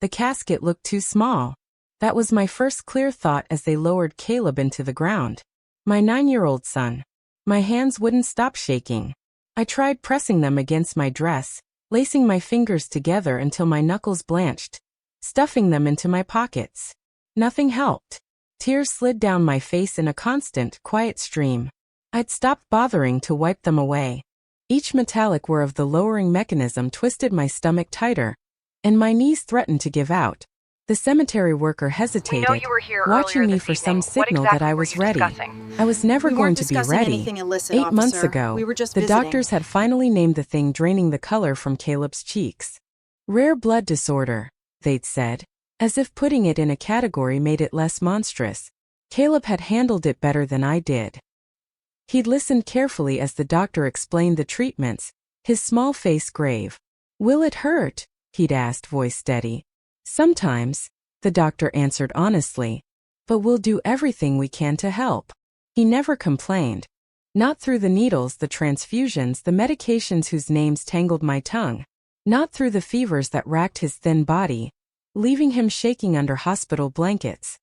The casket looked too small. That was my first clear thought as they lowered Caleb into the ground. My 9-year-old son. My hands wouldn't stop shaking. I tried pressing them against my dress, lacing my fingers together until my knuckles blanched, stuffing them into my pockets. Nothing helped. Tears slid down my face in a constant, quiet stream. I'd stopped bothering to wipe them away. Each metallic whir of the lowering mechanism twisted my stomach tighter, and my knees threatened to give out. The cemetery worker hesitated, watching me for some signal that I was ready. I was never going to be ready. Illicit, 8 months officer. ago, We were just the visiting. doctors had finally named the thing draining the color from Caleb's cheeks. Rare blood disorder, they'd said, as if putting it in a category made it less monstrous. Caleb had handled it better than I did. He'd listened carefully as the doctor explained the treatments, his small face grave. "Will it hurt?" he'd asked, voice steady. "Sometimes," the doctor answered honestly, "but we'll do everything we can to help." He never complained. Not through the needles, the transfusions, the medications whose names tangled my tongue. Not through the fevers that racked his thin body, leaving him shaking under hospital blankets.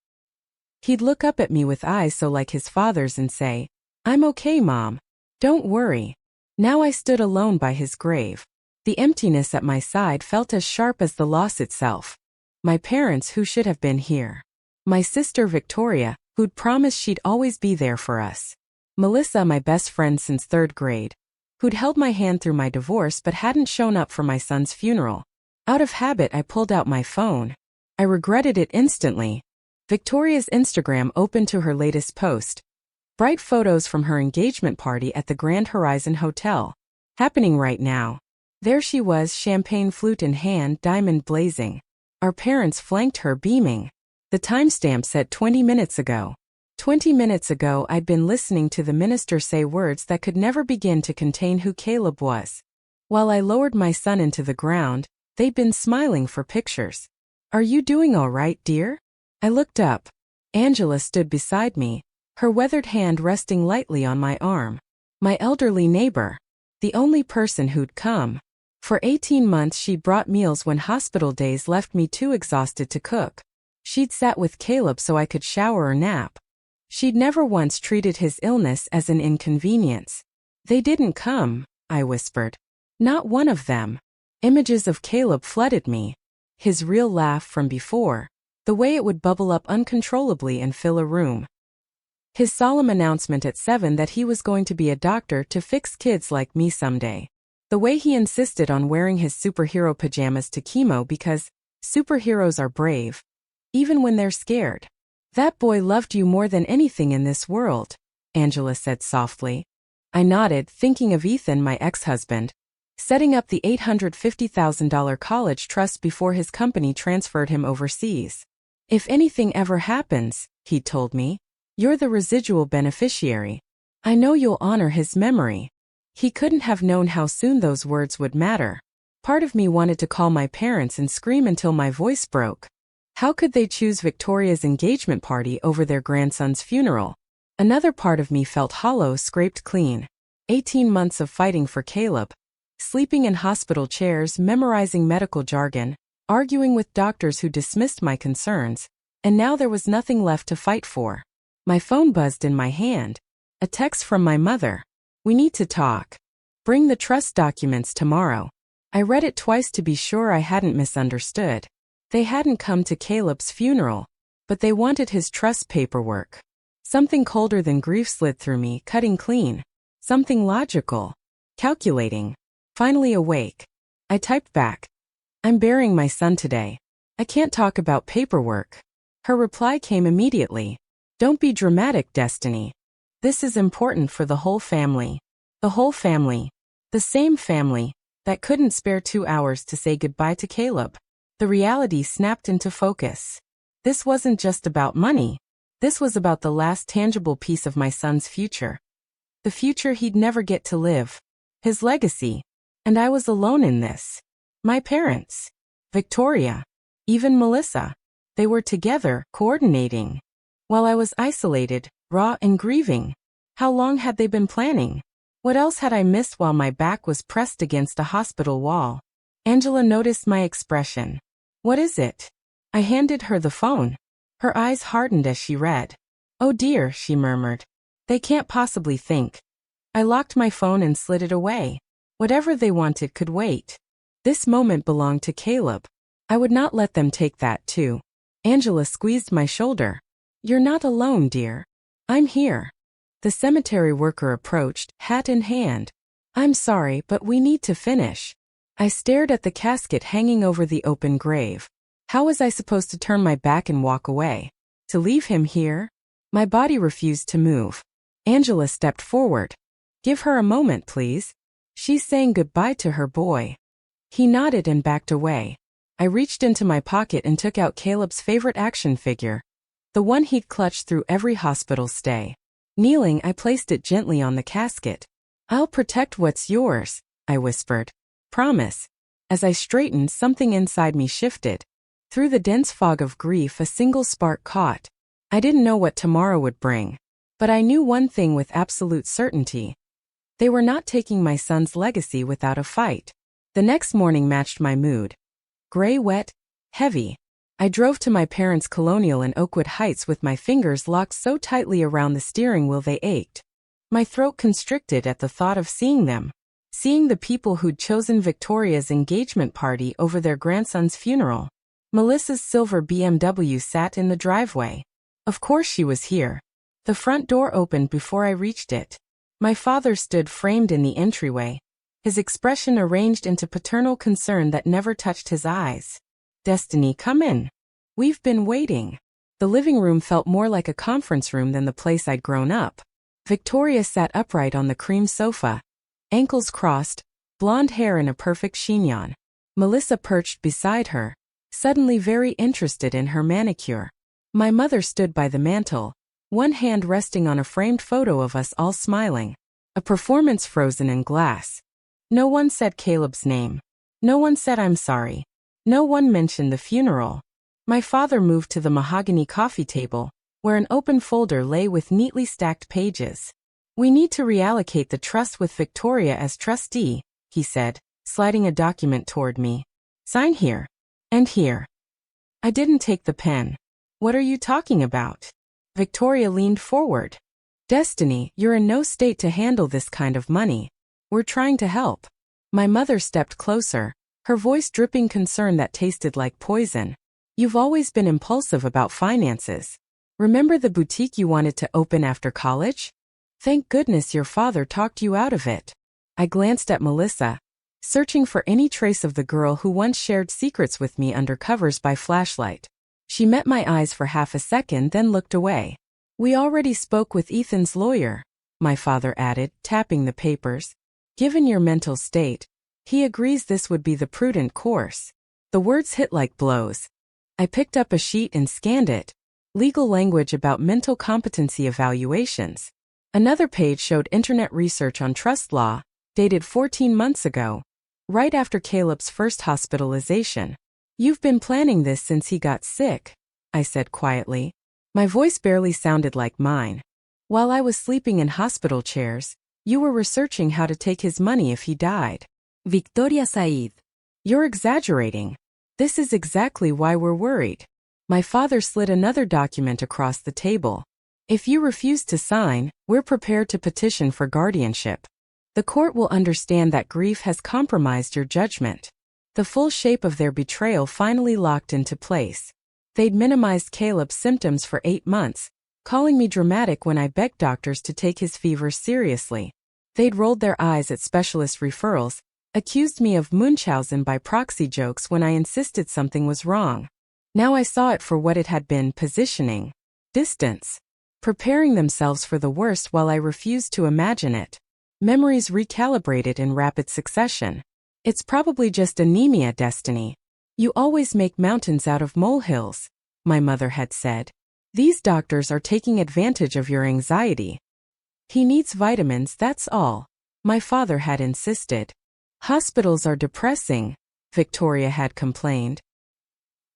He'd look up at me with eyes so like his father's and say, "I'm okay, Mom. Don't worry." Now I stood alone by his grave. The emptiness at my side felt as sharp as the loss itself. My parents who should have been here. My sister Victoria, who'd promised she'd always be there for us. Melissa, my best friend since 3rd grade, who'd held my hand through my divorce but hadn't shown up for my son's funeral. Out of habit, I pulled out my phone. I regretted it instantly. Victoria's Instagram opened to her latest post. Bright photos from her engagement party at the Grand Horizon Hotel. Happening right now. There she was, champagne flute in hand, diamond blazing. Our parents flanked her, beaming. The timestamp said 20 minutes ago. 20 minutes ago, I'd been listening to the minister say words that could never begin to contain who Caleb was. While I lowered my son into the ground, they'd been smiling for pictures. "Are you doing all right, dear?" I looked up. Angela stood beside me, her weathered hand resting lightly on my arm. My elderly neighbor. The only person who'd come. For 18 months she'd brought meals when hospital days left me too exhausted to cook. She'd sat with Caleb so I could shower or nap. She'd never once treated his illness as an inconvenience. "They didn't come," I whispered. "Not one of them." Images of Caleb flooded me. His real laugh from before. The way it would bubble up uncontrollably and fill a room. His solemn announcement at 7 that he was going to be a doctor to fix kids like me someday. The way he insisted on wearing his superhero pajamas to chemo because superheroes are brave, even when they're scared. "That boy loved you more than anything in this world," Angela said softly. I nodded, thinking of Ethan, my ex-husband, setting up the $850,000 college trust before his company transferred him overseas. "If anything ever happens," he told me, "you're the residual beneficiary. I know you'll honor his memory." He couldn't have known how soon those words would matter. Part of me wanted to call my parents and scream until my voice broke. How could they choose Victoria's engagement party over their grandson's funeral? Another part of me felt hollow, scraped clean. 18 months of fighting for Caleb. Sleeping in hospital chairs, memorizing medical jargon, arguing with doctors who dismissed my concerns, and now there was nothing left to fight for. My phone buzzed in my hand. A text from my mother. "We need to talk. Bring the trust documents tomorrow." I read it twice to be sure I hadn't misunderstood. They hadn't come to Caleb's funeral, but they wanted his trust paperwork. Something colder than grief slid through me, cutting clean. Something logical. Calculating. Finally awake. I typed back. "I'm burying my son today. I can't talk about paperwork." Her reply came immediately. "Don't be dramatic, Destiny. This is important for the whole family." The whole family. The same family that couldn't spare 2 hours to say goodbye to Caleb. The reality snapped into focus. This wasn't just about money. This was about the last tangible piece of my son's future. The future he'd never get to live. His legacy. And I was alone in this. My parents. Victoria. Even Melissa. They were together, coordinating. While I was isolated, raw and grieving. How long had they been planning? What else had I missed while my back was pressed against a hospital wall? Angela noticed my expression. What is it? I handed her the phone. Her eyes hardened as she read. Oh dear, she murmured. They can't possibly think. I locked my phone and slid it away. Whatever they wanted could wait. This moment belonged to Caleb. I would not let them take that too. Angela squeezed my shoulder. You're not alone, dear. I'm here. The cemetery worker approached, hat in hand. I'm sorry, but we need to finish. I stared at the casket hanging over the open grave. How was I supposed to turn my back and walk away? To leave him here? My body refused to move. Angela stepped forward. Give her a moment, please. She's saying goodbye to her boy. He nodded and backed away. I reached into my pocket and took out Caleb's favorite action figure, the one he'd clutched through every hospital stay. Kneeling, I placed it gently on the casket. I'll protect what's yours, I whispered. Promise. As I straightened, something inside me shifted. Through the dense fog of grief, a single spark caught. I didn't know what tomorrow would bring, but I knew one thing with absolute certainty. They were not taking my son's legacy without a fight. The next morning matched my mood. Gray, wet, heavy. I drove to my parents' colonial in Oakwood Heights with my fingers locked so tightly around the steering wheel they ached. My throat constricted at the thought of seeing them. Seeing the people who'd chosen Victoria's engagement party over their grandson's funeral. Melissa's silver BMW sat in the driveway. Of course she was here. The front door opened before I reached it. My father stood framed in the entryway, his expression arranged into paternal concern that never touched his eyes. Destiny, come in. We've been waiting. The living room felt more like a conference room than the place I'd grown up. Victoria sat upright on the cream sofa, ankles crossed, blonde hair in a perfect chignon. Melissa perched beside her, suddenly very interested in her manicure. My mother stood by the mantel, one hand resting on a framed photo of us all smiling. A performance frozen in glass. No one said Caleb's name. No one said I'm sorry. No one mentioned the funeral. My father moved to the mahogany coffee table, where an open folder lay with neatly stacked pages. We need to reallocate the trust with Victoria as trustee, he said, sliding a document toward me. Sign here. And here. I didn't take the pen. What are you talking about? Victoria leaned forward. Destiny, you're in no state to handle this kind of money. We're trying to help. My mother stepped closer, her voice dripping concern that tasted like poison. You've always been impulsive about finances. Remember the boutique you wanted to open after college? Thank goodness your father talked you out of it. I glanced at Melissa, searching for any trace of the girl who once shared secrets with me under covers by flashlight. She met my eyes for half a second, then looked away. We already spoke with Ethan's lawyer, my father added, tapping the papers. Given your mental state, he agrees this would be the prudent course. The words hit like blows. I picked up a sheet and scanned it. Legal language about mental competency evaluations. Another page showed internet research on trust law, dated 14 months ago, right after Caleb's first hospitalization. You've been planning this since he got sick, I said quietly. My voice barely sounded like mine. While I was sleeping in hospital chairs, you were researching how to take his money if he died. Victoria Said. You're exaggerating. This is exactly why we're worried. My father slid another document across the table. If you refuse to sign, we're prepared to petition for guardianship. The court will understand that grief has compromised your judgment. The full shape of their betrayal finally locked into place. They'd minimized Caleb's symptoms for 8 months, calling me dramatic when I begged doctors to take his fever seriously. They'd rolled their eyes at specialist referrals, accused me of Munchausen by proxy jokes when I insisted something was wrong. Now I saw it for what it had been: positioning, distance, preparing themselves for the worst while I refused to imagine it. Memories recalibrated in rapid succession. It's probably just anemia, Destiny. You always make mountains out of molehills, my mother had said. These doctors are taking advantage of your anxiety. He needs vitamins, that's all, my father had insisted. Hospitals are depressing, Victoria had complained.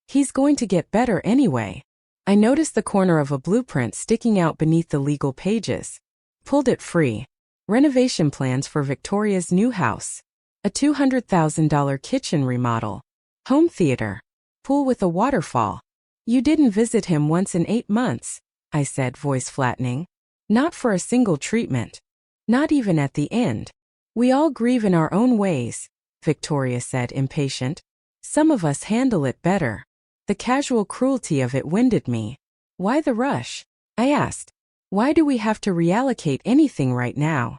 He's going to get better anyway. I noticed the corner of a blueprint sticking out beneath the legal pages. Pulled it free. Renovation plans for Victoria's new house. A $200,000 kitchen remodel. Home theater. pool with a waterfall. You didn't visit him once in 8 months, I said, voice flattening. Not for a single treatment. Not even at the end. We all grieve in our own ways, Victoria said, impatient. Some of us handle it better. The casual cruelty of it winded me. Why the rush? I asked. Why do we have to reallocate anything right now?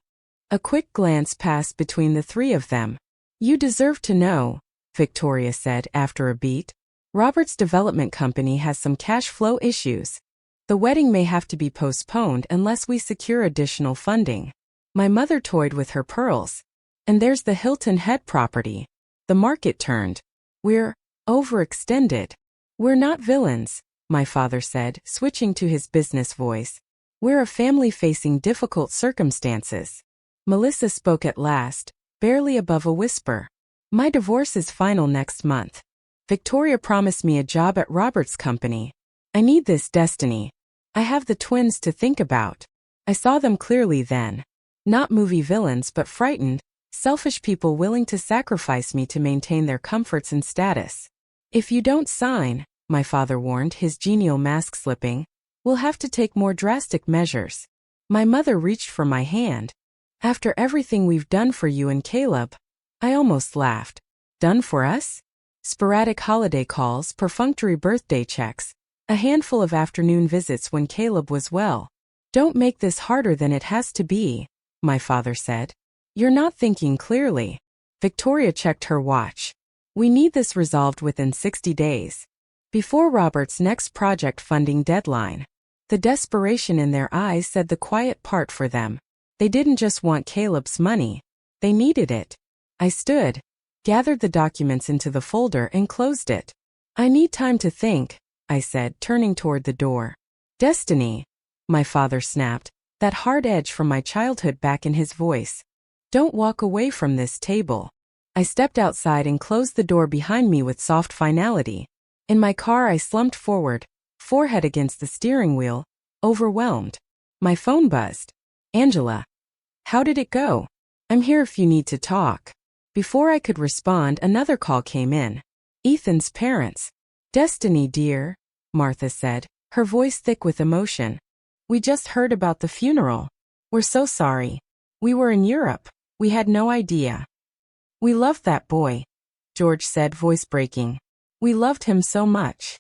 A quick glance passed between the three of them. You deserve to know, Victoria said after a beat. Robert's development company has some cash flow issues. The wedding may have to be postponed unless we secure additional funding. My mother toyed with her pearls. And there's the Hilton Head property. The market turned. We're overextended. We're not villains, my father said, switching to his business voice. We're a family facing difficult circumstances. Melissa spoke at last, barely above a whisper. My divorce is final next month. Victoria promised me a job at Robert's company. I need this destiny. I have the twins to think about. I saw them clearly then. Not movie villains but frightened, selfish people willing to sacrifice me to maintain their comforts and status. If you don't sign, my father warned, his genial mask slipping, we'll have to take more drastic measures. My mother reached for my hand. After everything we've done for you and Caleb, I almost laughed. Done for us? Sporadic holiday calls, perfunctory birthday checks, a handful of afternoon visits when Caleb was well. Don't make this harder than it has to be, my father said. You're not thinking clearly. Victoria checked her watch. We need this resolved within 60 days. Before Robert's next project funding deadline. The desperation in their eyes said the quiet part for them. They didn't just want Caleb's money. They needed it. I stood, gathered the documents into the folder and closed it. I need time to think, I said, turning toward the door. Destiny, my father snapped, that hard edge from my childhood back in his voice. Don't walk away from this table. I stepped outside and closed the door behind me with soft finality. In my car I slumped forward, forehead against the steering wheel, overwhelmed. My phone buzzed. Angela. How did it go? I'm here if you need to talk. Before I could respond, another call came in. Ethan's parents. Destiny, dear, Martha said, her voice thick with emotion. We just heard about the funeral. We're so sorry. We were in Europe. We had no idea. We loved that boy, George said, voice breaking. We loved him so much.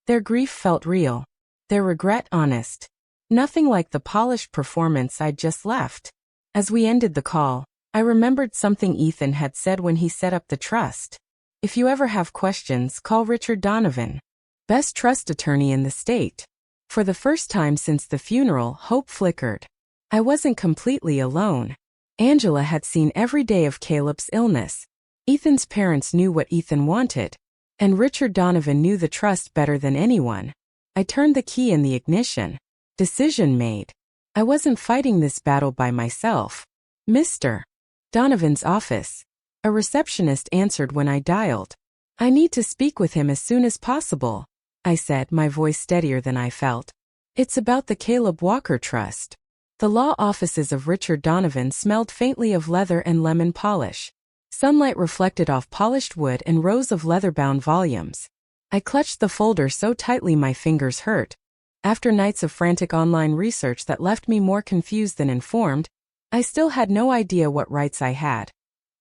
Their grief felt real. Their regret honest. Nothing like the polished performance I'd just left. As we ended the call, I remembered something Ethan had said when he set up the trust. If you ever have questions, call Richard Donovan. Best trust attorney in the state. For the first time since the funeral, hope flickered. I wasn't completely alone. Angela had seen every day of Caleb's illness. Ethan's parents knew what Ethan wanted. And Richard Donovan knew the trust better than anyone. I turned the key in the ignition. Decision made. I wasn't fighting this battle by myself. Mr. Donovan's office. A receptionist answered when I dialed. I need to speak with him as soon as possible, I said, my voice steadier than I felt. It's about the Caleb Walker Trust. The law offices of Richard Donovan smelled faintly of leather and lemon polish. Sunlight reflected off polished wood and rows of leather-bound volumes. I clutched the folder so tightly my fingers hurt. After nights of frantic online research that left me more confused than informed, I still had no idea what rights I had,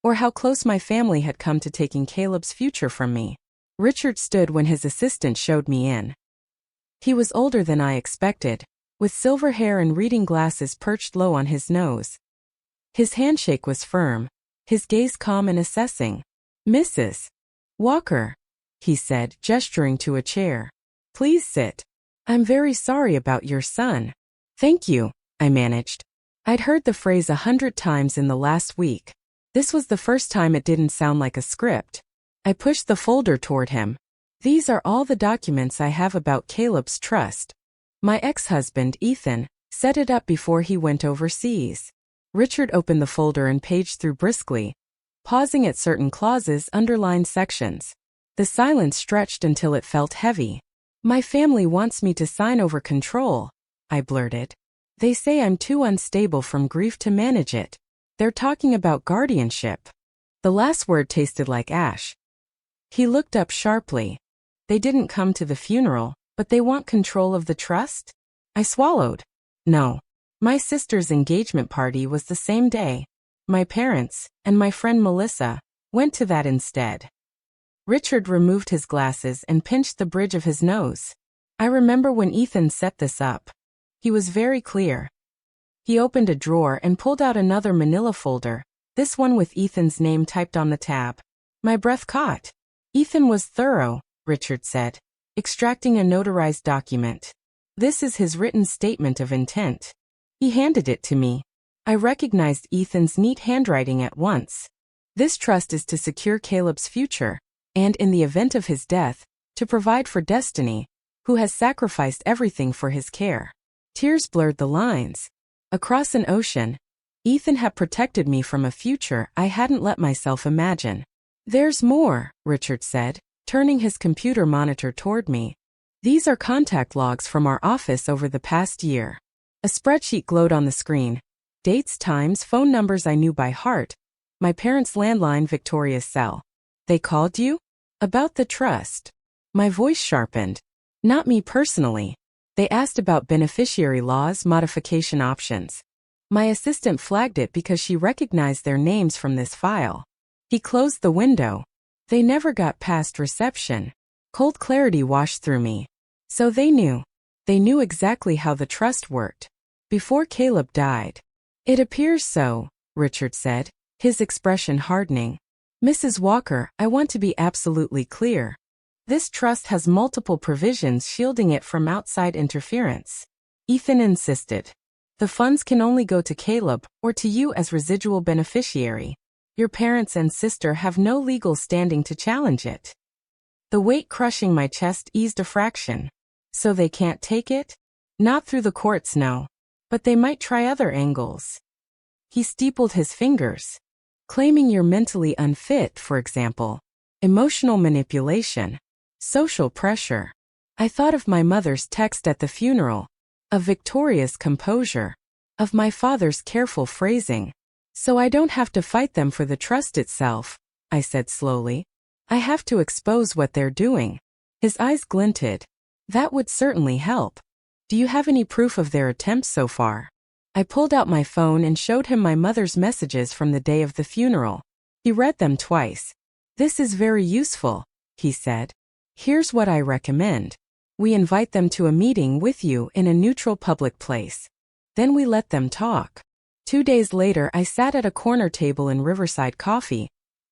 or how close my family had come to taking Caleb's future from me. Richard stood when his assistant showed me in. He was older than I expected, with silver hair and reading glasses perched low on his nose. His handshake was firm, his gaze calm and assessing. Mrs. Walker, he said, gesturing to a chair. Please sit. I'm very sorry about your son. Thank you, I managed. I'd heard the phrase 100 times in the last week. This was the first time it didn't sound like a script. I pushed the folder toward him. These are all the documents I have about Caleb's trust. My ex-husband, Ethan, set it up before he went overseas. Richard opened the folder and paged through briskly, pausing at certain clauses, underlined sections. The silence stretched until it felt heavy. My family wants me to sign over control, I blurted. They say I'm too unstable from grief to manage it. They're talking about guardianship. The last word tasted like ash. He looked up sharply. They didn't come to the funeral, but they want control of the trust? I swallowed. No. My sister's engagement party was the same day. My parents, and my friend Melissa, went to that instead. Richard removed his glasses and pinched the bridge of his nose. I remember when Ethan set this up. He was very clear. He opened a drawer and pulled out another manila folder, this one with Ethan's name typed on the tab. My breath caught. Ethan was thorough, Richard said, extracting a notarized document. This is his written statement of intent. He handed it to me. I recognized Ethan's neat handwriting at once. This trust is to secure Caleb's future, and in the event of his death, to provide for Destiny, who has sacrificed everything for his care. Tears blurred the lines. Across an ocean, Ethan had protected me from a future I hadn't let myself imagine. There's more, Richard said, turning his computer monitor toward me. These are contact logs from our office over the past year. A spreadsheet glowed on the screen. Dates, times, phone numbers I knew by heart. My parents' landline, Victoria's cell. They called you? About the trust. My voice sharpened. Not me personally. They asked about beneficiary laws, modification options. My assistant flagged it because she recognized their names from this file. He closed the window. They never got past reception. Cold clarity washed through me. So they knew. They knew exactly how the trust worked. Before Caleb died. It appears so, Richard said, his expression hardening. Mrs. Walker, I want to be absolutely clear. This trust has multiple provisions shielding it from outside interference. Ethan insisted. The funds can only go to Caleb, or to you as residual beneficiary. Your parents and sister have no legal standing to challenge it. The weight crushing my chest eased a fraction. So they can't take it? Not through the courts, no. But they might try other angles. He steepled his fingers. Claiming you're mentally unfit, for example. Emotional manipulation. Social pressure. I thought of my mother's text at the funeral. Of Victoria's composure. Of my father's careful phrasing. So I don't have to fight them for the trust itself, I said slowly. I have to expose what they're doing. His eyes glinted. That would certainly help. Do you have any proof of their attempts so far? I pulled out my phone and showed him my mother's messages from the day of the funeral. He read them twice. This is very useful, he said. Here's what I recommend. We invite them to a meeting with you in a neutral public place. Then we let them talk. 2 days later, I sat at a corner table in Riverside Coffee,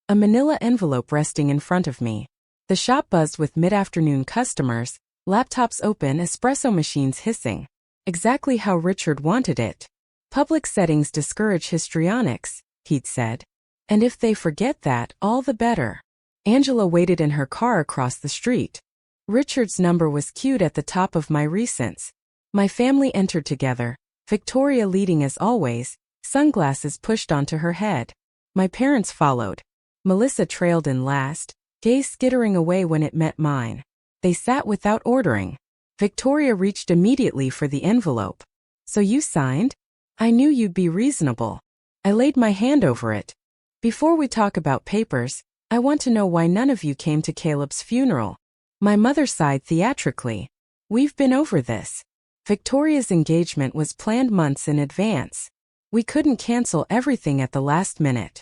a manila envelope resting in front of me. The shop buzzed with mid-afternoon customers, laptops open, espresso machines hissing. Exactly how Richard wanted it. Public settings discourage histrionics, he'd said. And if they forget that, all the better. Angela waited in her car across the street. Richard's number was queued at the top of my recents. My family entered together, Victoria leading as always, sunglasses pushed onto her head. My parents followed. Melissa trailed in last, gaze skittering away when it met mine. They sat without ordering. Victoria reached immediately for the envelope. So you signed? I knew you'd be reasonable. I laid my hand over it. Before we talk about papers, I want to know why none of you came to Caleb's funeral. My mother sighed theatrically. We've been over this. Victoria's engagement was planned months in advance. We couldn't cancel everything at the last minute.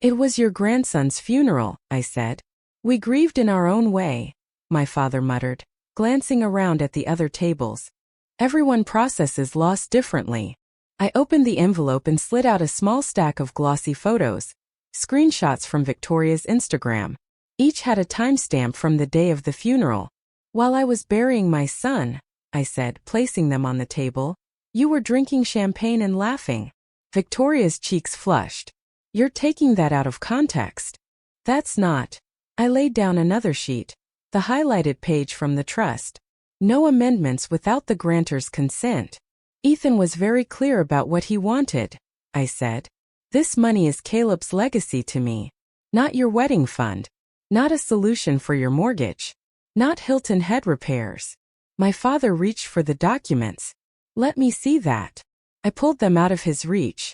It was your grandson's funeral, I said. We grieved in our own way, my father muttered, glancing around at the other tables. Everyone processes loss differently. I opened the envelope and slid out a small stack of glossy photos, screenshots from Victoria's Instagram. Each had a timestamp from the day of the funeral. While I was burying my son, I said, placing them on the table, you were drinking champagne and laughing. Victoria's cheeks flushed. You're taking that out of context. That's not. I laid down another sheet, the highlighted page from the trust. No amendments without the grantor's consent. Ethan was very clear about what he wanted, I said. This money is Caleb's legacy to me. Not your wedding fund. Not a solution for your mortgage. Not Hilton Head repairs. My father reached for the documents. Let me see that. I pulled them out of his reach.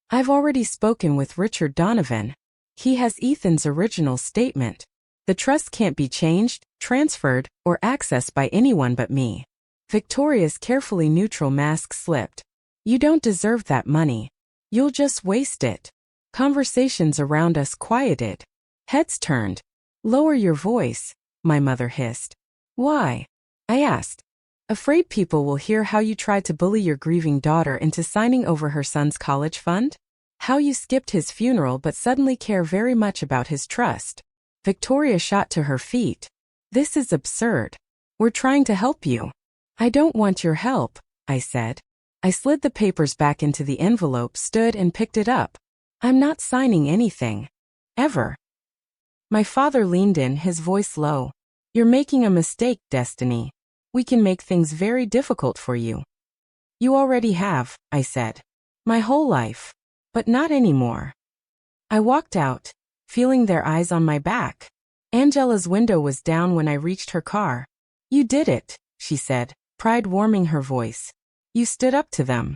I've already spoken with Richard Donovan. He has Ethan's original statement. The trust can't be changed, transferred, or accessed by anyone but me. Victoria's carefully neutral mask slipped. You don't deserve that money. You'll just waste it. Conversations around us quieted. Heads turned. Lower your voice, my mother hissed. Why? I asked. Afraid people will hear how you tried to bully your grieving daughter into signing over her son's college fund? How you skipped his funeral but suddenly care very much about his trust. Victoria shot to her feet. This is absurd. We're trying to help you. I don't want your help, I said. I slid the papers back into the envelope, stood and picked it up. I'm not signing anything. Ever. My father leaned in, his voice low. You're making a mistake, Destiny. We can make things very difficult for you. You already have, I said. My whole life. But not anymore. I walked out, feeling their eyes on my back. Angela's window was down when I reached her car. You did it, she said, pride warming her voice. You stood up to them.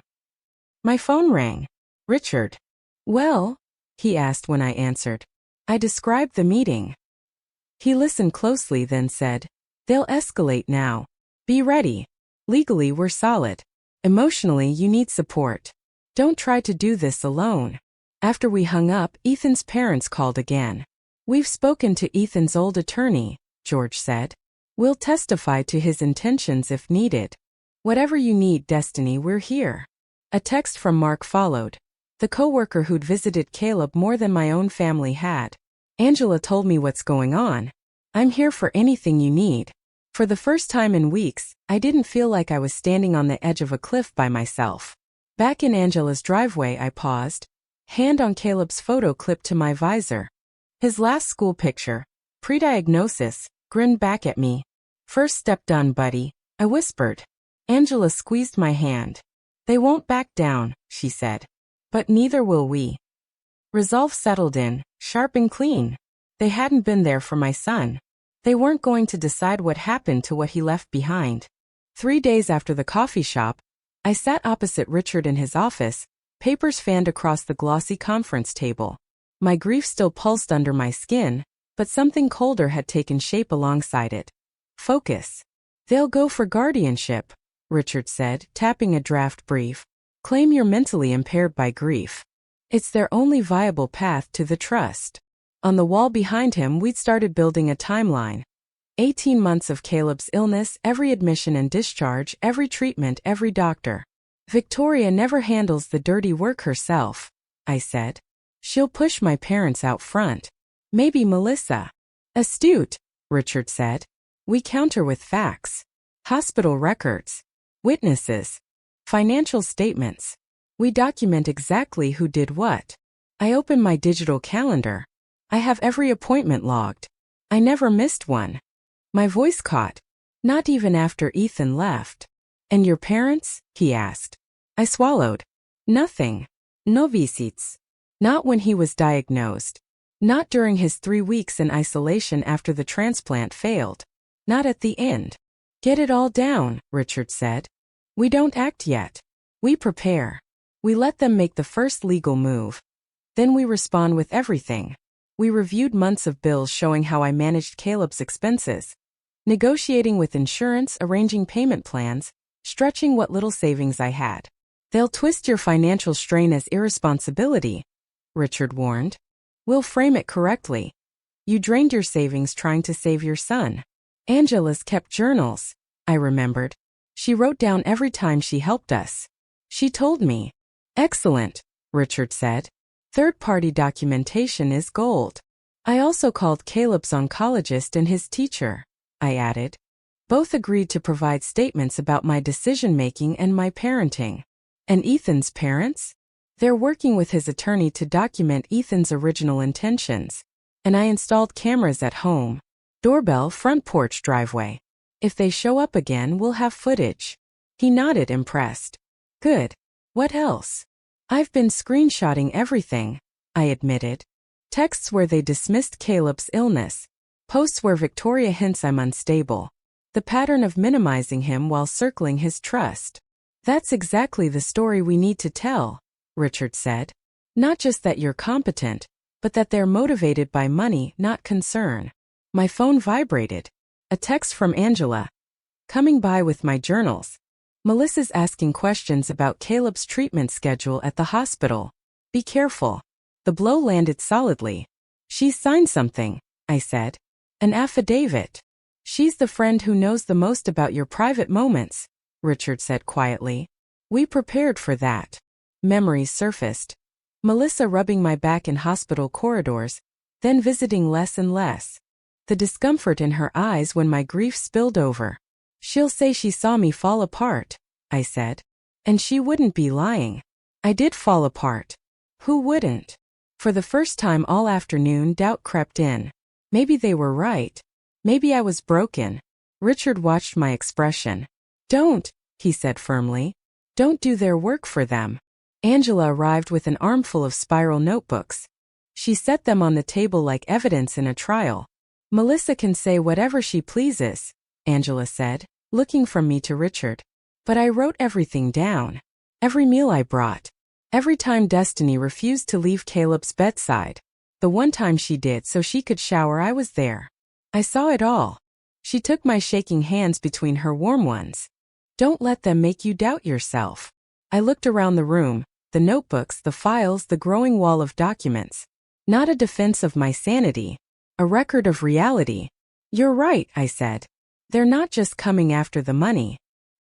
My phone rang. Richard. Well? He asked when I answered. I described the meeting. He listened closely, then said, they'll escalate now. Be ready. Legally, we're solid. Emotionally, you need support. Don't try to do this alone. After we hung up, Ethan's parents called again. We've spoken to Ethan's old attorney, George said. We'll testify to his intentions if needed. Whatever you need, Destiny, we're here. A text from Mark followed. The coworker who'd visited Caleb more than my own family had. Angela told me what's going on. I'm here for anything you need. For the first time in weeks, I didn't feel like I was standing on the edge of a cliff by myself. Back in Angela's driveway, I paused, hand on Caleb's photo clipped to my visor. His last school picture, pre-diagnosis, grinned back at me. First step done, buddy, I whispered. Angela squeezed my hand. They won't back down, she said. But neither will we. Resolve settled in, sharp and clean. They hadn't been there for my son. They weren't going to decide what happened to what he left behind. 3 days after the coffee shop, I sat opposite Richard in his office, papers fanned across the glossy conference table. My grief still pulsed under my skin, but something colder had taken shape alongside it. Focus. They'll go for guardianship, Richard said, tapping a draft brief. Claim you're mentally impaired by grief. It's their only viable path to the trust. On the wall behind him, we'd started building a timeline. 18 months of Caleb's illness, every admission and discharge, every treatment, every doctor. Victoria never handles the dirty work herself, I said. She'll push my parents out front. Maybe Melissa. Astute, Richard said. We counter with facts. Hospital records. Witnesses. Financial statements. We document exactly who did what. I open my digital calendar. I have every appointment logged. I never missed one. My voice caught. Not even after Ethan left. And your parents? He asked. I swallowed. Nothing. No visites. Not when he was diagnosed. Not during his 3 weeks in isolation after the transplant failed. Not at the end. Get it all down, Richard said. We don't act yet. We prepare. We let them make the first legal move. Then we respond with everything. We reviewed months of bills showing how I managed Caleb's expenses. Negotiating with insurance, arranging payment plans, stretching what little savings I had. They'll twist your financial strain as irresponsibility, Richard warned. We'll frame it correctly. You drained your savings trying to save your son. Angela's kept journals, I remembered. She wrote down every time she helped us. She told me. Excellent, Richard said. Third-party documentation is gold. I also called Caleb's oncologist and his teacher, I added. Both agreed to provide statements about my decision-making and my parenting. And Ethan's parents? They're working with his attorney to document Ethan's original intentions. And I installed cameras at home. Doorbell, front porch, driveway. If they show up again, we'll have footage. He nodded, impressed. Good. What else? I've been screenshotting everything, I admitted. Texts where they dismissed Caleb's illness. Posts where Victoria hints I'm unstable. The pattern of minimizing him while circling his trust. That's exactly the story we need to tell, Richard said. Not just that you're competent, but that they're motivated by money, not concern. My phone vibrated. A text from Angela. Coming by with my journals. Melissa's asking questions about Caleb's treatment schedule at the hospital. Be careful. The blow landed solidly. She's signed something, I said. An affidavit. She's the friend who knows the most about your private moments, Richard said quietly. We prepared for that. Memories surfaced. Melissa rubbing my back in hospital corridors, then visiting less and less. The discomfort in her eyes when my grief spilled over. She'll say she saw me fall apart, I said. And she wouldn't be lying. I did fall apart. Who wouldn't? For the first time all afternoon, doubt crept in. Maybe they were right. Maybe I was broken. Richard watched my expression. Don't, he said firmly. Don't do their work for them. Angela arrived with an armful of spiral notebooks. She set them on the table like evidence in a trial. Melissa can say whatever she pleases, Angela said, looking from me to Richard. But I wrote everything down. Every meal I brought. Every time Destiny refused to leave Caleb's bedside. The one time she did so she could shower, I was there. I saw it all. She took my shaking hands between her warm ones. Don't let them make you doubt yourself. I looked around the room, the notebooks, the files, the growing wall of documents. Not a defense of my sanity. A record of reality. You're right, I said. They're not just coming after the money.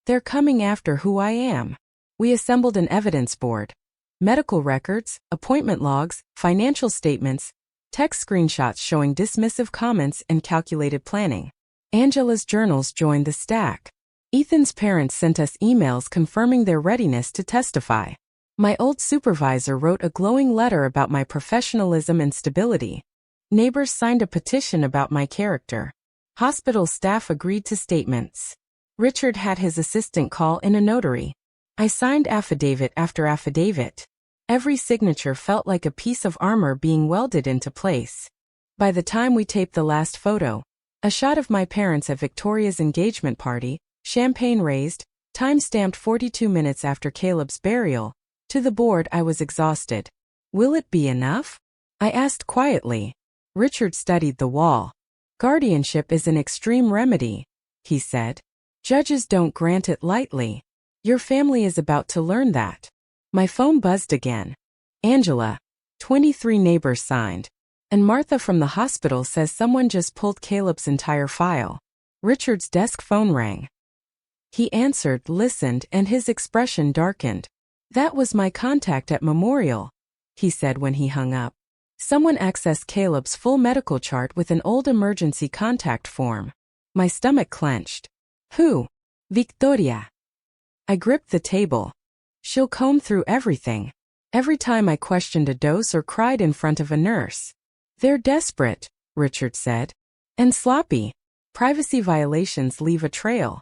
They're coming after who I am. We assembled an evidence board. Medical records, appointment logs, financial statements, text screenshots showing dismissive comments and calculated planning. Angela's journals joined the stack. Ethan's parents sent us emails confirming their readiness to testify. My old supervisor wrote a glowing letter about my professionalism and stability. Neighbors signed a petition about my character. Hospital staff agreed to statements. Richard had his assistant call in a notary. I signed affidavit after affidavit. Every signature felt like a piece of armor being welded into place. By the time we taped the last photo, a shot of my parents at Victoria's engagement party, champagne raised, time stamped 42 minutes after Caleb's burial, to the board, I was exhausted. Will it be enough? I asked quietly. Richard studied the wall. Guardianship is an extreme remedy, he said. Judges don't grant it lightly. Your family is about to learn that. My phone buzzed again. Angela. 23 neighbors signed. And Martha from the hospital says someone just pulled Caleb's entire file. Richard's desk phone rang. He answered, listened, and his expression darkened. That was my contact at Memorial, he said when he hung up. Someone accessed Caleb's full medical chart with an old emergency contact form. My stomach clenched. Who? Victoria. I gripped the table. She'll comb through everything. Every time I questioned a dose or cried in front of a nurse. They're desperate, Richard said. And sloppy. Privacy violations leave a trail.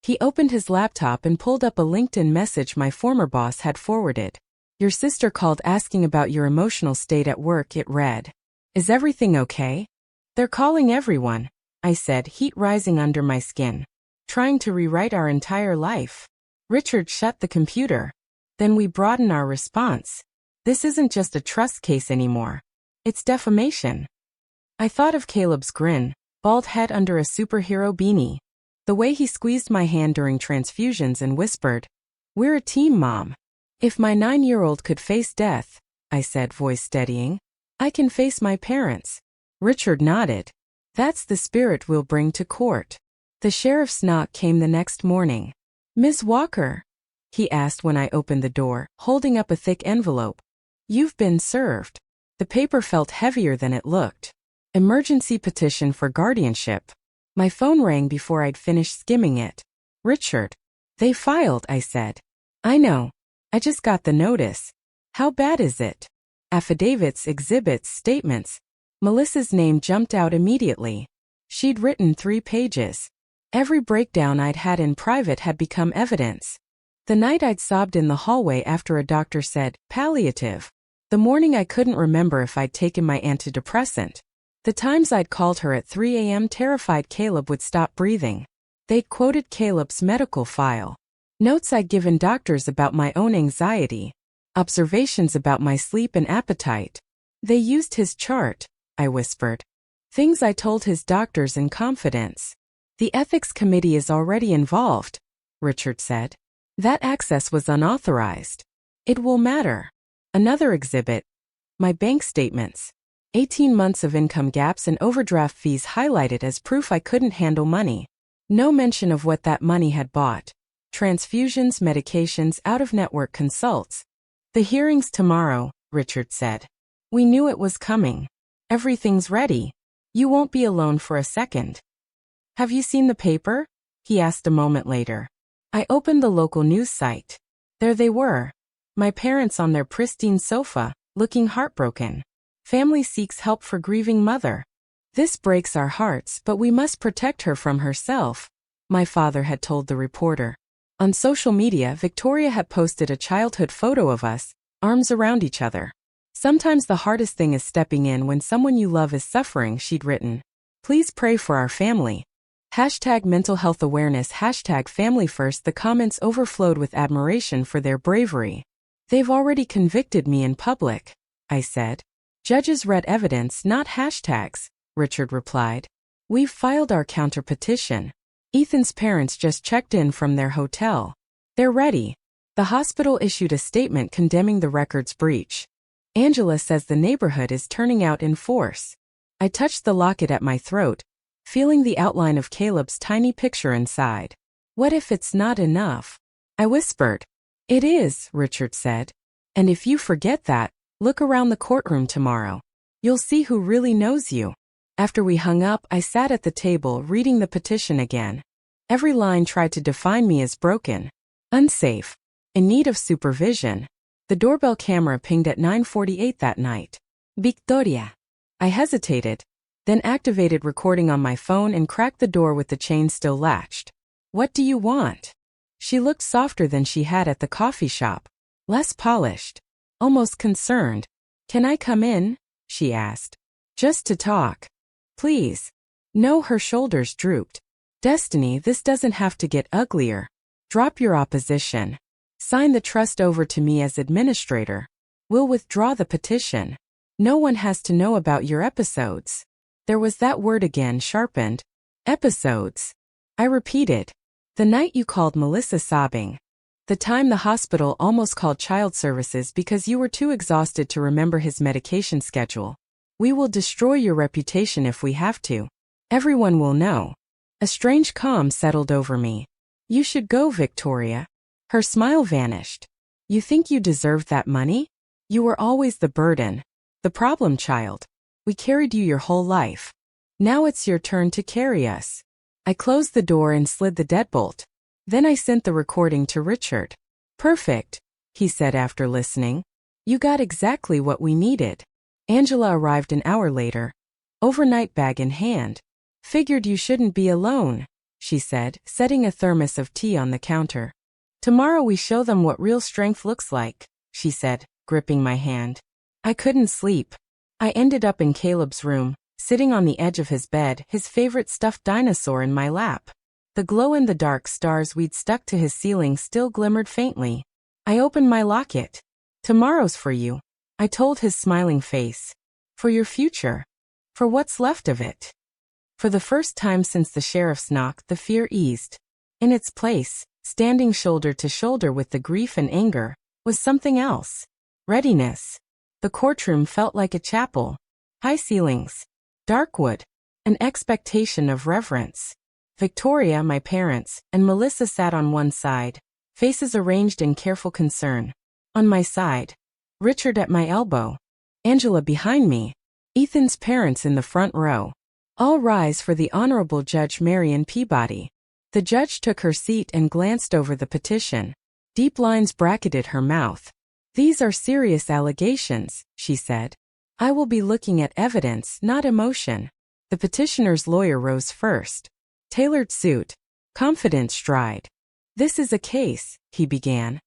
He opened his laptop and pulled up a LinkedIn message my former boss had forwarded. Your sister called asking about your emotional state at work, it read. Is everything okay? They're calling everyone, I said, heat rising under my skin. Trying to rewrite our entire life. Richard shut the computer. Then we broaden our response. This isn't just a trust case anymore. It's defamation. I thought of Caleb's grin, bald head under a superhero beanie. The way he squeezed my hand during transfusions and whispered, We're a team, Mom. If my 9-year-old could face death, I said, voice steadying, I can face my parents. Richard nodded. That's the spirit we'll bring to court. The sheriff's knock came the next morning. Miss Walker? He asked when I opened the door, holding up a thick envelope. You've been served. The paper felt heavier than it looked. Emergency petition for guardianship. My phone rang before I'd finished skimming it. Richard. They filed, I said. I know. I just got the notice. How bad is it? Affidavits, exhibits, statements. Melissa's name jumped out immediately. She'd written 3 pages. Every breakdown I'd had in private had become evidence. The night I'd sobbed in the hallway after a doctor said, palliative. The morning I couldn't remember if I'd taken my antidepressant. The times I'd called her at 3 a.m. terrified Caleb would stop breathing. They'd quoted Caleb's medical file. Notes I'd given doctors about my own anxiety. Observations about my sleep and appetite. They used his chart, I whispered. Things I told his doctors in confidence. The ethics committee is already involved, Richard said. That access was unauthorized. It will matter. Another exhibit. My bank statements. 18 months of income gaps and overdraft fees highlighted as proof I couldn't handle money. No mention of what that money had bought. Transfusions, medications, out-of-network consults. The hearing's tomorrow, Richard said. We knew it was coming. Everything's ready. You won't be alone for a second. Have you seen the paper? He asked a moment later. I opened the local news site. There they were. My parents on their pristine sofa, looking heartbroken. Family seeks help for grieving mother. This breaks our hearts, but we must protect her from herself, my father had told the reporter. On social media, Victoria had posted a childhood photo of us, arms around each other. Sometimes the hardest thing is stepping in when someone you love is suffering, she'd written. Please pray for our family. Hashtag mental health awareness, hashtag family first. The comments overflowed with admiration for their bravery. They've already convicted me in public, I said. Judges read evidence, not hashtags, Richard replied. We've filed our counter petition. Ethan's parents just checked in from their hotel. They're ready. The hospital issued a statement condemning the record's breach. Angela says the neighborhood is turning out in force. I touched the locket at my throat, feeling the outline of Caleb's tiny picture inside. What if it's not enough? I whispered. It is, Richard said. And if you forget that, look around the courtroom tomorrow. You'll see who really knows you. After we hung up, I sat at the table reading the petition again. Every line tried to define me as broken, unsafe, in need of supervision. The doorbell camera pinged at 9:48 that night. Victoria. I hesitated, then activated recording on my phone and cracked the door with the chain still latched. What do you want? She looked softer than she had at the coffee shop, less polished, almost concerned. Can I come in? She asked. Just to talk. Please. No, her shoulders drooped. Destiny, this doesn't have to get uglier. Drop your opposition. Sign the trust over to me as administrator. We'll withdraw the petition. No one has to know about your episodes. There was that word again, sharpened. Episodes. I repeated. The night you called Melissa sobbing. The time the hospital almost called child services because you were too exhausted to remember his medication schedule. We will destroy your reputation if we have to. Everyone will know. A strange calm settled over me. You should go, Victoria. Her smile vanished. You think you deserved that money? You were always the burden. The problem child. We carried you your whole life. Now it's your turn to carry us. I closed the door and slid the deadbolt. Then I sent the recording to Richard. Perfect, he said after listening. You got exactly what we needed. Angela arrived an hour later, overnight bag in hand. Figured you shouldn't be alone, she said, setting a thermos of tea on the counter. Tomorrow we show them what real strength looks like, she said, gripping my hand. I couldn't sleep. I ended up in Caleb's room, sitting on the edge of his bed, his favorite stuffed dinosaur in my lap. The glow-in-the-dark stars we'd stuck to his ceiling still glimmered faintly. I opened my locket. Tomorrow's for you, I told his smiling face. For your future. For what's left of it. For the first time since the sheriff's knock, the fear eased. In its place, standing shoulder to shoulder with the grief and anger, was something else. Readiness. The courtroom felt like a chapel. High ceilings. Dark wood. An expectation of reverence. Victoria, my parents, and Melissa sat on one side, faces arranged in careful concern. On my side, Richard at my elbow, Angela behind me, Ethan's parents in the front row. All rise for the Honorable Judge Marion Peabody. The judge took her seat and glanced over the petition. Deep lines bracketed her mouth. These are serious allegations, she said. I will be looking at evidence, not emotion. The petitioner's lawyer rose first. Tailored suit, confident stride. This is a case, he began,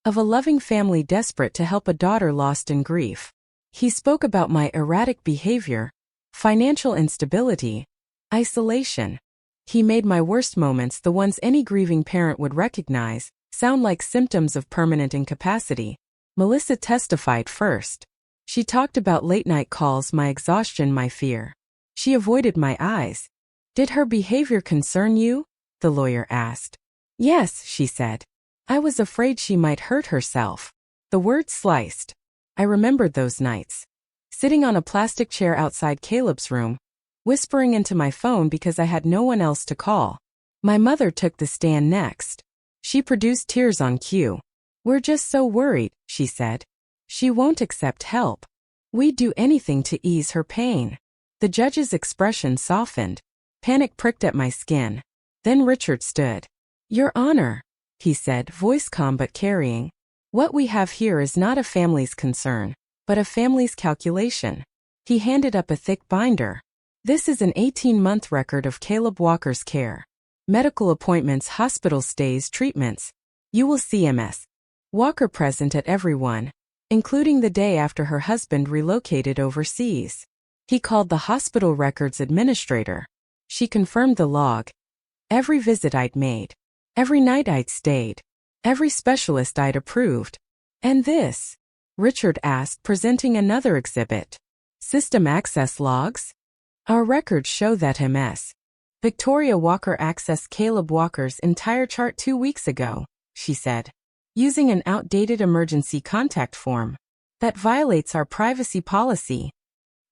of a loving family desperate to help a daughter lost in grief. He spoke about my erratic behavior, financial instability, isolation. He made my worst moments, the ones any grieving parent would recognize, sound like symptoms of permanent incapacity. Melissa testified first. She talked about late-night calls, my exhaustion, my fear. She avoided my eyes. Did her behavior concern you? The lawyer asked. Yes, she said. I was afraid she might hurt herself. The word sliced. I remembered those nights. Sitting on a plastic chair outside Caleb's room, whispering into my phone because I had no one else to call. My mother took the stand next. She produced tears on cue. We're just so worried, she said. She won't accept help. We'd do anything to ease her pain. The judge's expression softened. Panic pricked at my skin. Then Richard stood. Your Honor, he said, voice calm but carrying. What we have here is not a family's concern, but a family's calculation. He handed up a thick binder. This is an 18-month record of Caleb Walker's care. Medical appointments, hospital stays, treatments. You will see Ms. Walker present at every one, including the day after her husband relocated overseas. He called the hospital records administrator. She confirmed the log. Every visit I'd made. Every night I'd stayed. Every specialist I'd approved. And this? Richard asked, presenting another exhibit. System access logs? Our records show that Ms. Victoria Walker accessed Caleb Walker's entire chart 2 weeks ago, she said, using an outdated emergency contact form. That violates our privacy policy.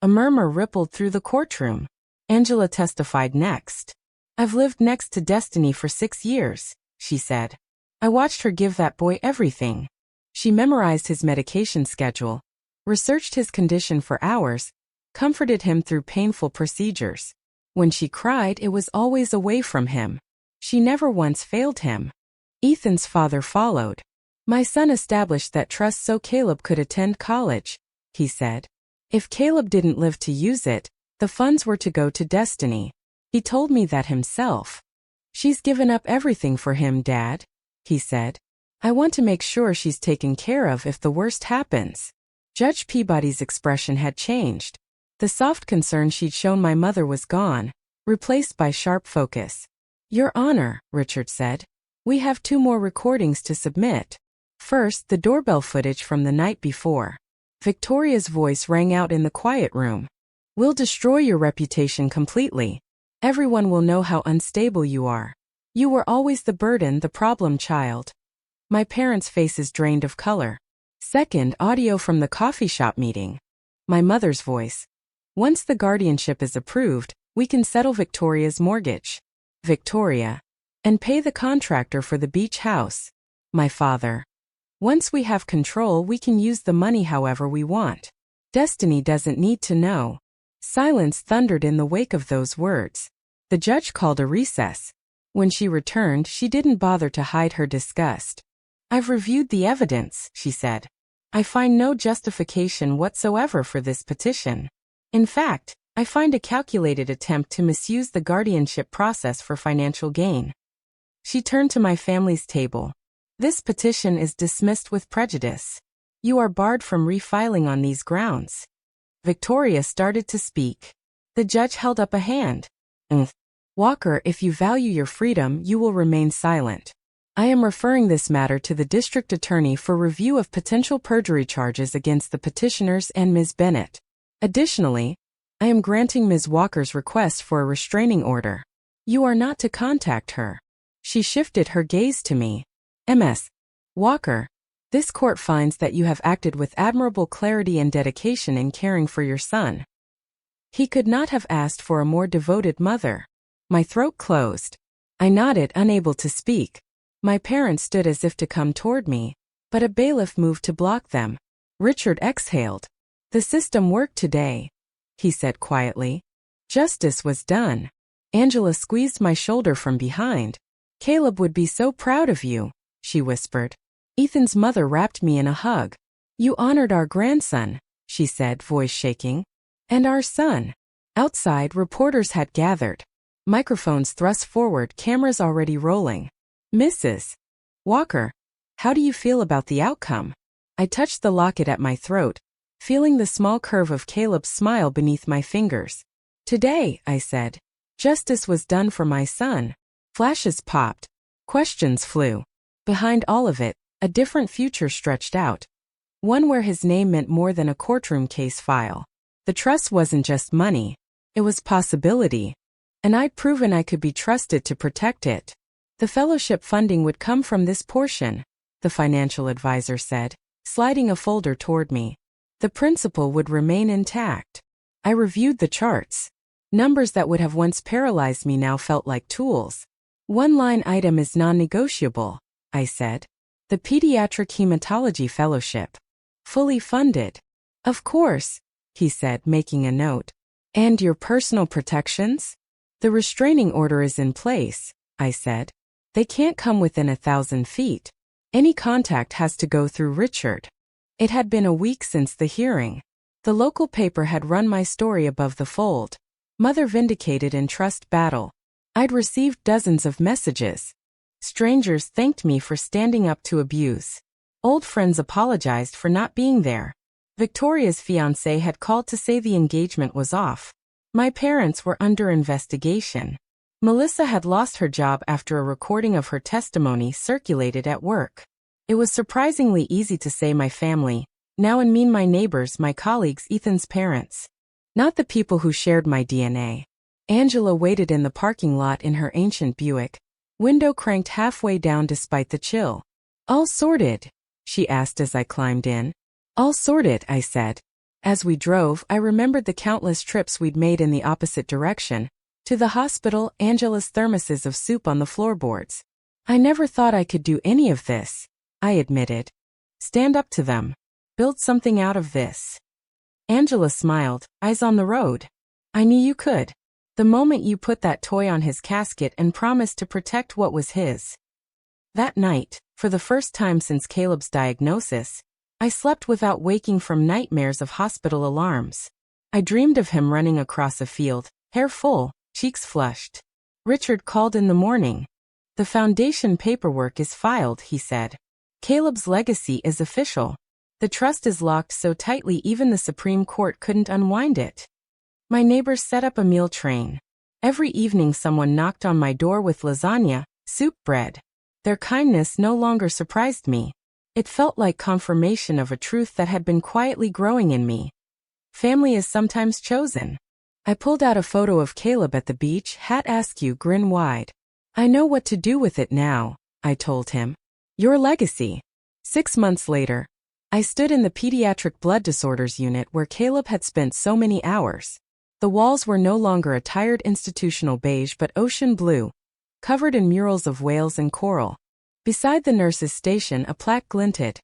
A murmur rippled through the courtroom. Angela testified next. I've lived next to Destiny for 6 years, she said. I watched her give that boy everything. She memorized his medication schedule, researched his condition for hours, comforted him through painful procedures. When she cried, it was always away from him. She never once failed him. Ethan's father followed. My son established that trust so Caleb could attend college, he said. If Caleb didn't live to use it, the funds were to go to Destiny. He told me that himself. She's given up everything for him, Dad, he said. I want to make sure she's taken care of if the worst happens. Judge Peabody's expression had changed. The soft concern she'd shown my mother was gone, replaced by sharp focus. Your Honor, Richard said. We have 2 more recordings to submit. First, the doorbell footage from the night before. Victoria's voice rang out in the quiet room. We'll destroy your reputation completely. Everyone will know how unstable you are. You were always the burden, the problem child. My parents' faces drained of color. Second, audio from the coffee shop meeting. My mother's voice. Once the guardianship is approved, we can settle Victoria's mortgage. Victoria. And pay the contractor for the beach house. My father. Once we have control, we can use the money however we want. Destiny doesn't need to know. Silence thundered in the wake of those words. The judge called a recess. When she returned, she didn't bother to hide her disgust. I've reviewed the evidence, she said. I find no justification whatsoever for this petition. In fact, I find a calculated attempt to misuse the guardianship process for financial gain. She turned to my family's table. This petition is dismissed with prejudice. You are barred from refiling on these grounds. Victoria started to speak. The judge held up a hand. Walker, if you value your freedom, you will remain silent. I am referring this matter to the district attorney for review of potential perjury charges against the petitioners and Ms. Bennett. Additionally, I am granting Ms. Walker's request for a restraining order. You are not to contact her. She shifted her gaze to me. Ms. Walker, this court finds that you have acted with admirable clarity and dedication in caring for your son. He could not have asked for a more devoted mother. My throat closed. I nodded, unable to speak. My parents stood as if to come toward me, but a bailiff moved to block them. Richard exhaled. The system worked today, he said quietly. Justice was done. Angela squeezed my shoulder from behind. Caleb would be so proud of you, she whispered. Ethan's mother wrapped me in a hug. You honored our grandson, she said, voice shaking. And our son. Outside, reporters had gathered. Microphones thrust forward, cameras already rolling. Mrs. Walker, how do you feel about the outcome? I touched the locket at my throat, feeling the small curve of Caleb's smile beneath my fingers. Today, I said, justice was done for my son. Flashes popped. Questions flew. Behind all of it, a different future stretched out. One where his name meant more than a courtroom case file. The trust wasn't just money. It was possibility. And I'd proven I could be trusted to protect it. The fellowship funding would come from this portion, the financial advisor said, sliding a folder toward me. The principal would remain intact. I reviewed the charts. Numbers that would have once paralyzed me now felt like tools. One line item is non-negotiable, I said. The Pediatric Hematology Fellowship. Fully funded. Of course, he said, making a note. And your personal protections? The restraining order is in place, I said. They can't come within 1,000 feet. Any contact has to go through Richard. It had been a week since the hearing. The local paper had run my story above the fold. Mother vindicated in trust battle. I'd received dozens of messages. Strangers thanked me for standing up to abuse. Old friends apologized for not being there. Victoria's fiancé had called to say the engagement was off. My parents were under investigation. Melissa had lost her job after a recording of her testimony circulated at work. It was surprisingly easy to say my family, now and mean my neighbors, my colleagues, Ethan's parents. Not the people who shared my DNA. Angela waited in the parking lot in her ancient Buick, window cranked halfway down despite the chill. All sorted? She asked as I climbed in. All sorted, I said. As we drove, I remembered the countless trips we'd made in the opposite direction. To the hospital, Angela's thermoses of soup on the floorboards. I never thought I could do any of this, I admitted. Stand up to them. Build something out of this. Angela smiled, eyes on the road. I knew you could. The moment you put that toy on his casket and promised to protect what was his. That night, for the first time since Caleb's diagnosis, I slept without waking from nightmares of hospital alarms. I dreamed of him running across a field, hair full, cheeks flushed. Richard called in the morning. The foundation paperwork is filed, he said. Caleb's legacy is official. The trust is locked so tightly even the Supreme Court couldn't unwind it. My neighbors set up a meal train. Every evening someone knocked on my door with lasagna, soup, bread. Their kindness no longer surprised me. It felt like confirmation of a truth that had been quietly growing in me. Family is sometimes chosen. I pulled out a photo of Caleb at the beach, hat askew, grin wide. I know what to do with it now, I told him. Your legacy. 6 months later, I stood in the pediatric blood disorders unit where Caleb had spent so many hours. The walls were no longer a tired institutional beige but ocean blue, covered in murals of whales and coral. Beside the nurse's station a plaque glinted.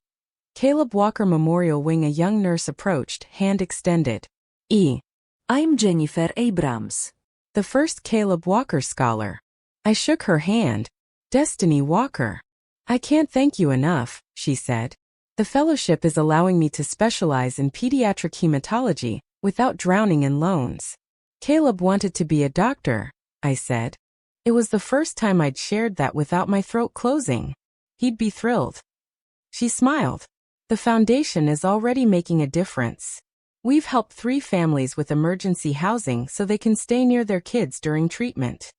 Caleb Walker Memorial Wing. A young nurse approached, hand extended. I'm Jennifer Abrams, the first Caleb Walker scholar. I shook her hand. Destiny Walker. I can't thank you enough, she said. The fellowship is allowing me to specialize in pediatric hematology without drowning in loans. Caleb wanted to be a doctor, I said. It was the first time I'd shared that without my throat closing. He'd be thrilled. She smiled. The foundation is already making a difference. We've helped 3 families with emergency housing so they can stay near their kids during treatment.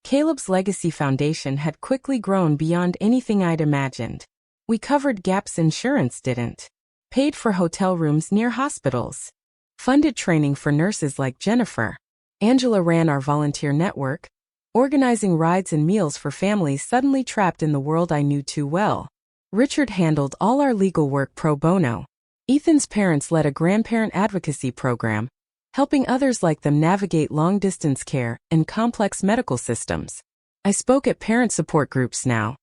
Caleb's Legacy Foundation had quickly grown beyond anything I'd imagined. We covered gaps insurance didn't. Paid for hotel rooms near hospitals. Funded training for nurses like Jennifer. Angela ran our volunteer network, organizing rides and meals for families suddenly trapped in the world I knew too well. Richard handled all our legal work pro bono. Ethan's parents led a grandparent advocacy program, helping others like them navigate long-distance care and complex medical systems. I spoke at parent support groups now.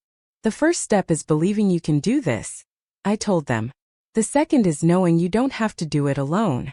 The first step is believing you can do this, I told them. The second is knowing you don't have to do it alone.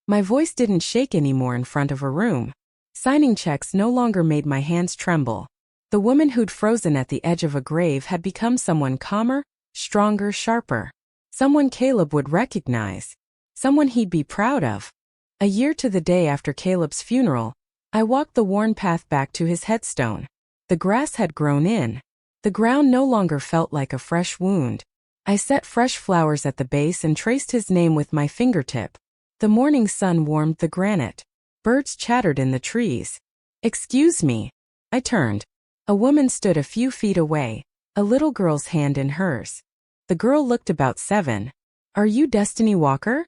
My voice didn't shake anymore in front of a room. Signing checks no longer made my hands tremble. The woman who'd frozen at the edge of a grave had become someone calmer, stronger, sharper. Someone Caleb would recognize. Someone he'd be proud of. A year to the day after Caleb's funeral, I walked the worn path back to his headstone. The grass had grown in. The ground no longer felt like a fresh wound. I set fresh flowers at the base and traced his name with my fingertip. The morning sun warmed the granite. Birds chattered in the trees. Excuse me. I turned. A woman stood a few feet away, a little girl's hand in hers. The girl looked about 7. Are you Destiny Walker?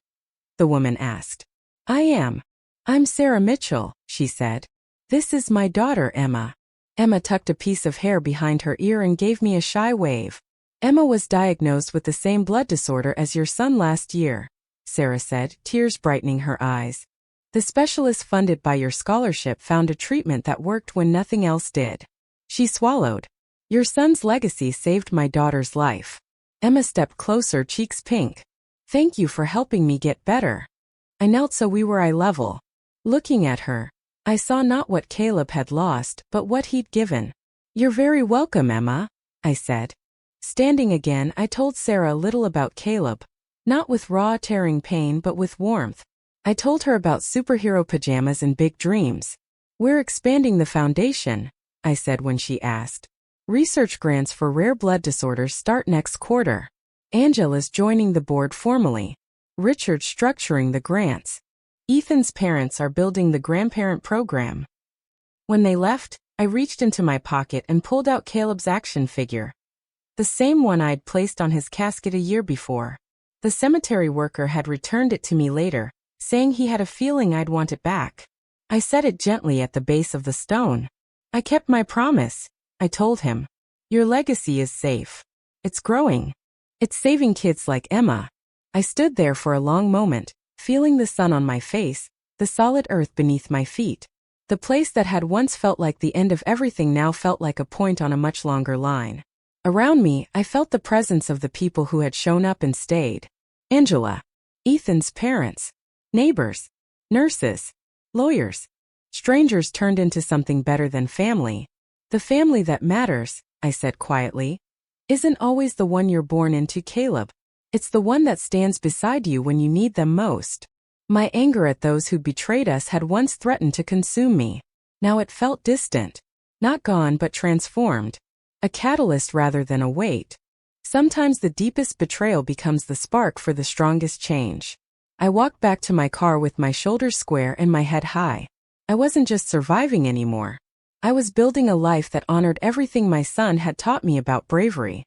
The woman asked. I am. I'm Sarah Mitchell, she said. This is my daughter, Emma. Emma tucked a piece of hair behind her ear and gave me a shy wave. Emma was diagnosed with the same blood disorder as your son last year, Sarah said, tears brightening her eyes. The specialist funded by your scholarship found a treatment that worked when nothing else did. She swallowed. Your son's legacy saved my daughter's life. Emma stepped closer, cheeks pink. Thank you for helping me get better. I knelt so we were eye level. Looking at her, I saw not what Caleb had lost, but what he'd given. You're very welcome, Emma, I said. Standing again, I told Sarah a little about Caleb, not with raw, tearing pain but with warmth. I told her about superhero pajamas and big dreams. We're expanding the foundation, I said when she asked. Research grants for rare blood disorders start next quarter. Angela's joining the board formally. Richard's structuring the grants. Ethan's parents are building the grandparent program. When they left, I reached into my pocket and pulled out Caleb's action figure. The same one I'd placed on his casket a year before. The cemetery worker had returned it to me later, saying he had a feeling I'd want it back. I set it gently at the base of the stone. I kept my promise, I told him. Your legacy is safe. It's growing. It's saving kids like Emma. I stood there for a long moment, feeling the sun on my face, the solid earth beneath my feet. The place that had once felt like the end of everything now felt like a point on a much longer line. Around me, I felt the presence of the people who had shown up and stayed. Angela, Ethan's parents, neighbors, nurses, lawyers. Strangers turned into something better than family. The family that matters, I said quietly, isn't always the one you're born into, Caleb. It's the one that stands beside you when you need them most. My anger at those who betrayed us had once threatened to consume me. Now it felt distant. Not gone but transformed. A catalyst rather than a weight. Sometimes the deepest betrayal becomes the spark for the strongest change. I walked back to my car with my shoulders square and my head high. I wasn't just surviving anymore. I was building a life that honored everything my son had taught me about bravery.